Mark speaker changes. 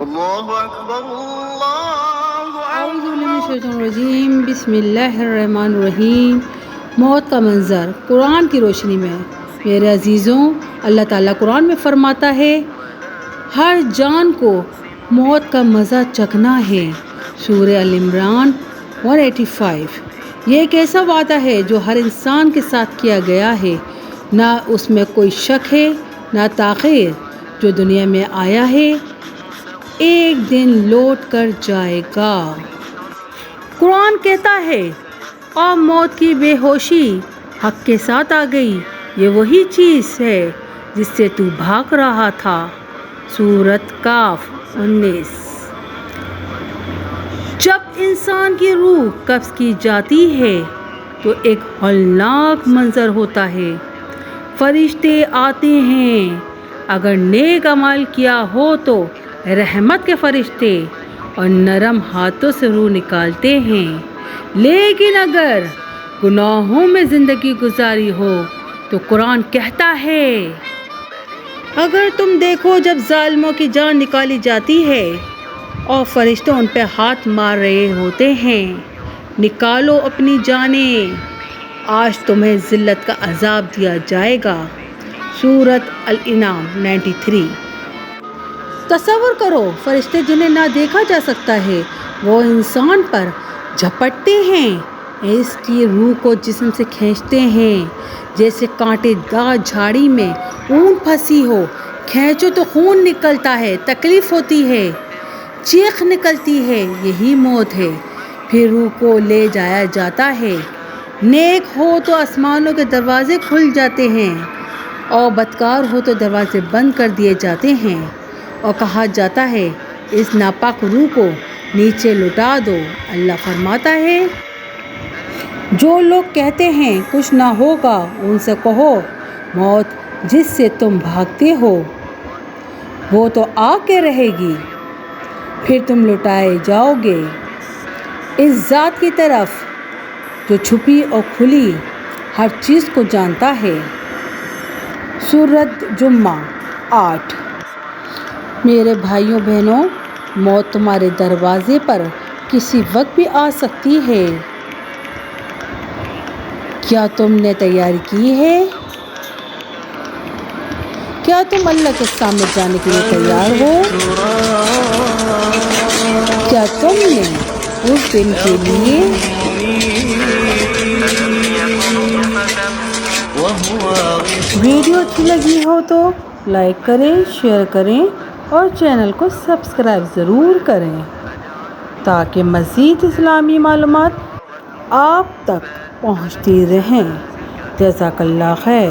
Speaker 1: اللہ اکبر اللہ
Speaker 2: اعوذ باللہ من الشیطان الرجیم، بسم اللہ الرحمن الرحیم۔ موت کا منظر قرآن کی روشنی میں۔ میرے عزیزوں، اللہ تعالیٰ قرآن میں فرماتا ہے ہر جان کو موت کا مزہ چکھنا ہے۔ سورہ ال عمران 185۔ یہ ایک ایسا وعدہ ہے جو ہر انسان کے ساتھ کیا گیا ہے، نہ اس میں کوئی شک ہے نہ تاخیر۔ جو دنیا میں آیا ہے ایک دن لوٹ کر جائے گا۔ قرآن کہتا ہے اور موت کی بے ہوشی حق کے ساتھ آ گئی، یہ وہی چیز ہے جس سے تو بھاگ رہا تھا۔ سورۃ کاف 19۔ جب انسان کی روح قبض کی جاتی ہے تو ایک ہولناک منظر ہوتا ہے۔ فرشتے آتے ہیں، اگر نیک عمل کیا ہو تو رحمت کے فرشتے، اور نرم ہاتھوں سے روح نکالتے ہیں، لیکن اگر گناہوں میں زندگی گزاری ہو تو قرآن کہتا ہے اگر تم دیکھو جب ظالموں کی جان نکالی جاتی ہے اور فرشتے ان پہ ہاتھ مار رہے ہوتے ہیں، نکالو اپنی جانیں، آج تمہیں ذلت کا عذاب دیا جائے گا۔ سورۃ الانعام 93۔ تصور کرو فرشتے جنہیں نہ دیکھا جا سکتا ہے وہ انسان پر جھپٹتے ہیں، اس کی روح کو جسم سے کھینچتے ہیں جیسے کانٹے دار جھاڑی میں اون پھنسی ہو۔ کھینچو تو خون نکلتا ہے، تکلیف ہوتی ہے، چیخ نکلتی ہے، یہی موت ہے۔ پھر روح کو لے جایا جاتا ہے۔ نیک ہو تو آسمانوں کے دروازے کھل جاتے ہیں اور بدکار ہو تو دروازے بند کر دیے جاتے ہیں، اور کہا جاتا ہے اس ناپاک روح کو نیچے لٹا دو۔ اللہ فرماتا ہے جو لوگ کہتے ہیں کچھ نہ ہوگا ان سے کہو موت جس سے تم بھاگتے ہو وہ تو آ کے رہے گی، پھر تم لٹائے جاؤ گے اس ذات کی طرف جو چھپی اور کھلی ہر چیز کو جانتا ہے۔ سورۃ جمعہ 8۔ میرے بھائیوں بہنوں، موت تمہارے دروازے پر کسی وقت بھی آ سکتی ہے۔ کیا تم نے تیاری کی ہے؟ کیا تم اللہ کے سامنے جانے کے لیے تیار ہو؟ کیا تم نے اس دن کے لیے ویڈیو اچھی لگی ہو تو لائک کریں، شیئر کریں اور چینل کو سبسکرائب ضرور کریں تاکہ مزید اسلامی معلومات آپ تک پہنچتی رہیں۔ جزاک اللہ خیر۔